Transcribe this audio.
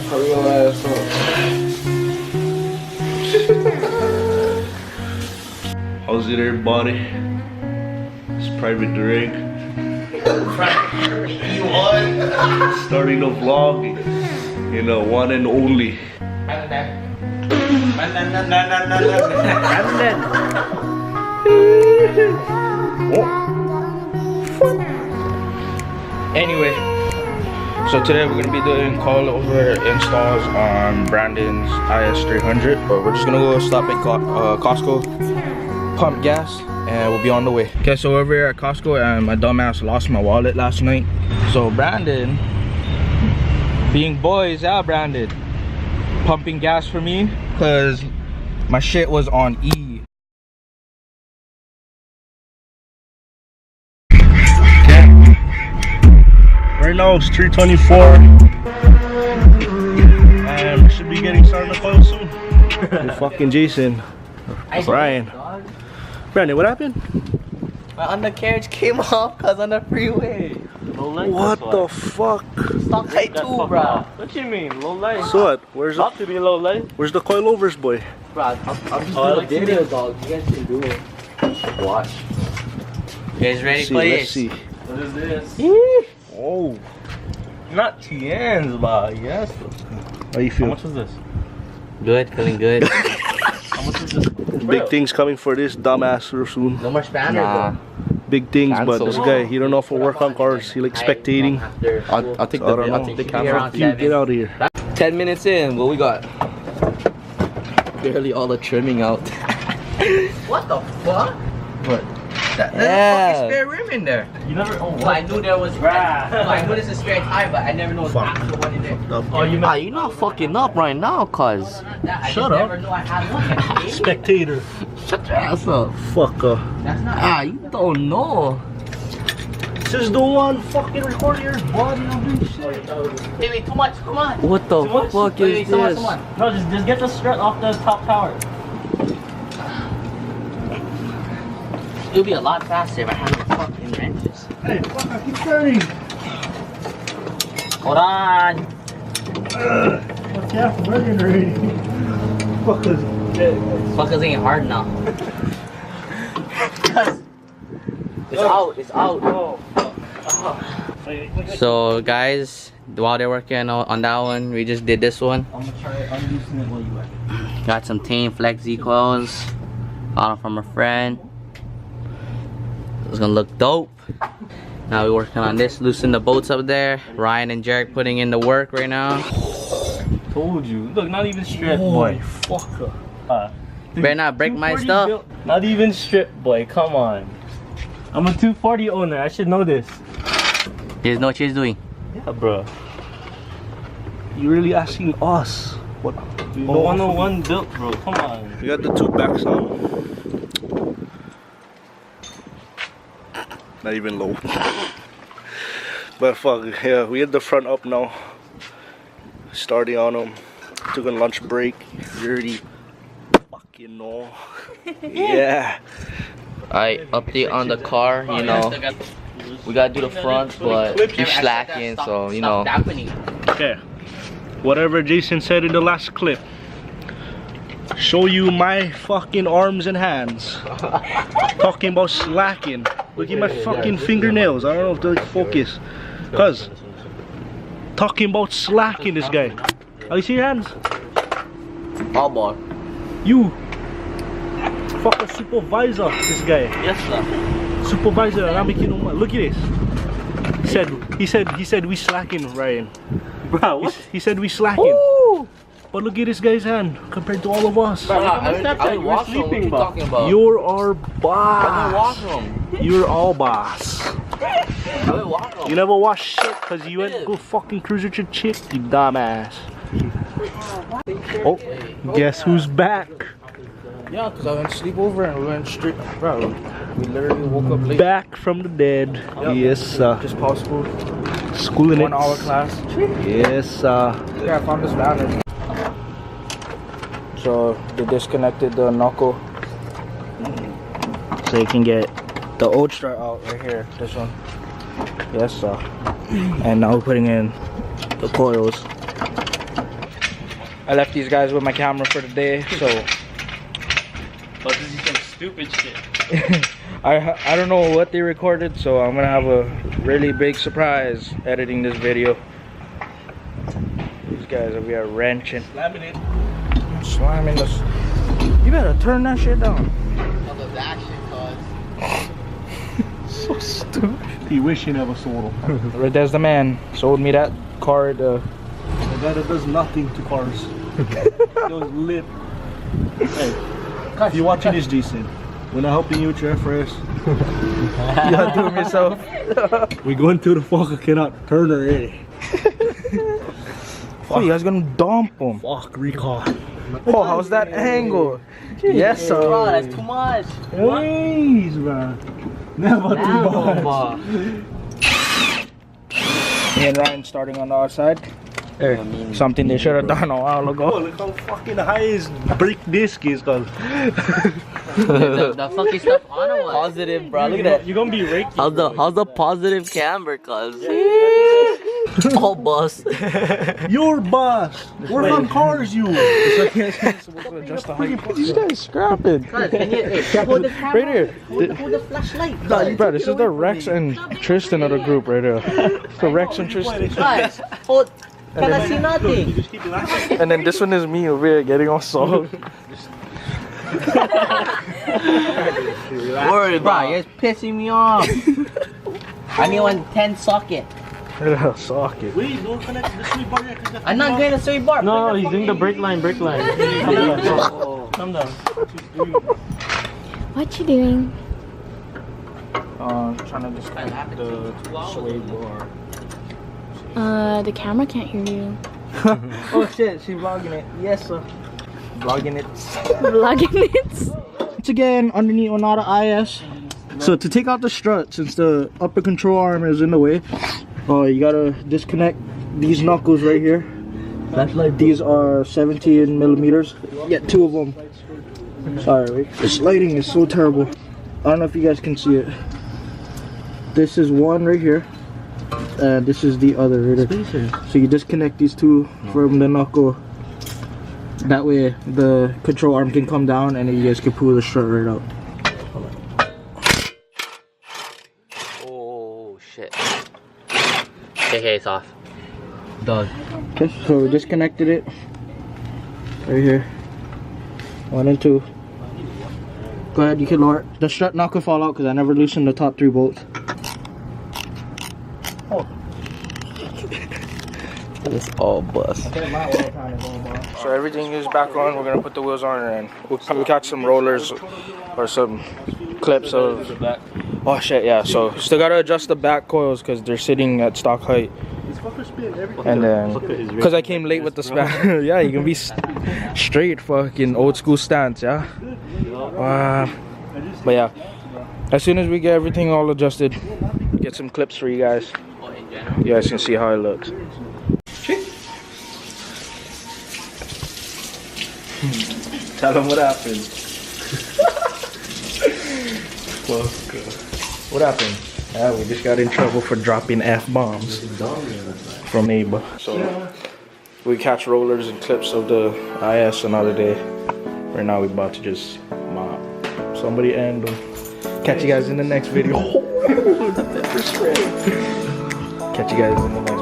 Hurry your ass up. How's it, everybody? It's Private Rig. You won. Starting the vlog in a one and only. Anyway, so today we're gonna be doing coilover installs on Brandon's IS300, but we're just gonna go stop at Costco, pump gas, and we'll be on the way. Okay, so we're over here at Costco, and my dumbass lost my wallet last night. So Brandon, being boys out, Brandon, pumping gas for me, cause my shit was on E. Right now it's 3:24, and we should be getting started on the coil soon. With fucking Jason, Brian. Brandon, what happened? My undercarriage came off cause on the freeway. Low light. What the fuck? Stock height too, bro. What you mean, low light? So what? Where's Not to be low light. the coilovers, boy? Bro, I'm just doing a video, dog. You guys can do it. Watch. You guys ready for Let's this? see. What is this? Oh, Not TNs, but yes. how you How feel? much was this? Good, feeling good. How much was this? Big things coming for this dumbass real soon. No more spanner, bro. Big things, but Cancel. this guy, he don't know if he'll work on cars. He likes spectating. I'll take I don't know. the camera. You get out of here. 10 minutes in, what we got? Barely all the trimming out. What the fuck? What? There's a fucking spare rim in there. You never. Oh, Well, I knew there was. Bruh. I knew there's a spare tire, but I never know the actual one in there. Oh, you meant. You're not fucking up right now, cuz. Shut up. Never knew I had one. Spectator. Shut your ass up. Fucker. That's not. You don't know. Just the one fucking recording your body of this shit. Wait, too much. Come on. What the much? fuck Wait, is come on, this? come on. No, just get the strut off the top tower. It'll be a lot faster if I had no fucking wrenches. Hey, fuck, I keep turning. Hold on. What's half working already? Fuckers. Fuckers ain't hard now. It's out. It's out. So guys, while they're working on that one, we just did this one. I'm gonna try unloosening it while you work. Got some Tame Flex Z coils. Got them from a friend. It's gonna look dope. Now we're working on this, loosen the bolts up there. Ryan and Jarek putting in the work right now. Told you. Look, not even stripped, boy. Fucker. Dude, Better not break my 240 stuff. built- Not even stripped, boy. Come on. I'm a 240 owner. I should know this. He doesn't know what he's doing. Yeah, bro. You really asking us? What? You A 101 built, bro. Come on. We got the two backs on. Not even low. But fuck, yeah, we had the front up now. Starting on them. Took a lunch break. You already fucking know. Yeah. Alright, update on the car, you know. We gotta do the front, but you're slacking, so you know. Okay. Whatever Jason said in the last clip. Show you my fucking arms and hands. Talking about slacking. Look at my fucking fingernails. I don't know if they'll focus. Cuz talking about slacking, this guy. Oh, you see your hands? All ball. You fucking supervisor, this guy. Yes, sir. Supervisor, look at this. He said we slacking, Ryan. Bro, what? He said we slacking. But look at this guy's hand compared to all of us. I wash them. What are you talking about? You're our I boss. wash them. You're all boss. I wash them. You never wash shit because you went to go fucking cruise with your chick, you dumbass. Oh, guess who's back? Yeah, because I went to sleep over and we went straight. Bro, we literally woke up late. Back from the dead. Yep. Yes, sir. Just paused school. Schooling 1 hour class. Yes, sir. Yeah, I found this banner. So they disconnected the knuckle. So you can get the old strut out right here. This one. Yes, sir. And now we're putting in the coils. I left these guys with my camera for the day, so But this is some stupid shit. I don't know what they recorded, so I'm gonna have a really big surprise editing this video. These guys over here wrenching, slamming this. You better turn that shit down. So stupid. He wish he never sold them. Right there's the man. Sold me that car. The guy that does nothing to cars. Those lit. Hey, if you're watching this, Jason, we're not helping you with your FRS. You gotta do it yourself. We going to the fuck, I cannot turn her in. Oh, you guys gonna dump them? Fuck, recall. Oh, how's that angle? Yes, sir. Bro, that's too much. Please, man. Never too much. Me and Ryan starting on the outside. Something they should have done a while Oh, ago. look how fucking high his brake disc is, cuz. The fucking stuff on or what? Positive, bro. Look at that. You're gonna be raked. How's the positive camber, cuz? All bus. Your boss. Work on cars, you. These guys scrapping. Cuz, can you hold the camera? Right here. Hold the flashlight. Bro, this is the Rex and Tristan of the group right here. It's the Rex and Tristan. Guys, hold. Can I see nothing? Just keep laughing. And then this one is me over here getting all soft. Worry, bro. You're pissing me off. I need 110 socket. Socket. Wait, don't connect the sweet bar yet. I'm not going to sweep bar. No, he's doing the brake line. Come down. Come down. What you doing? Trying to disconnect the sway bar. The camera can't hear you. Oh shit, she's vlogging it. Yes, sir. Vlogging it. Vlogging it. Once again, underneath Onada IS. So to take out the strut, since the upper control arm is in the way, you gotta disconnect these knuckles right here. These are 17 millimeters. Get 2 of them. Sorry, this lighting is so terrible. I don't know if you guys can see it. This is one right here. And this is the other right there. So you disconnect these 2 from the knuckle. That way the control arm can come down and then you guys can pull the strut right out. Oh, shit. Okay, it's off. Done. Okay, so we disconnected it. Right here. 1 and 2. Go ahead, you can lower it. The strut now could fall out because I never loosened the top 3 bolts. It's all bust. So everything is back on. We're gonna put the wheels on and we'll catch some rollers or some clips of. Oh shit, yeah. So still gotta adjust the back coils because they're sitting at stock height. And then, because I came late with the span, yeah, you can be straight fucking old school stance, yeah. But yeah, as soon as we get everything all adjusted, get some clips for you guys. You guys can see how it looks. Tell them what happened. What happened? We just got in trouble for dropping F-bombs from neighbor. So we catch rollers and clips of the IS another day. Right now we about to just mop. Somebody end them. Catch you guys in the next video. Catch you guys in the next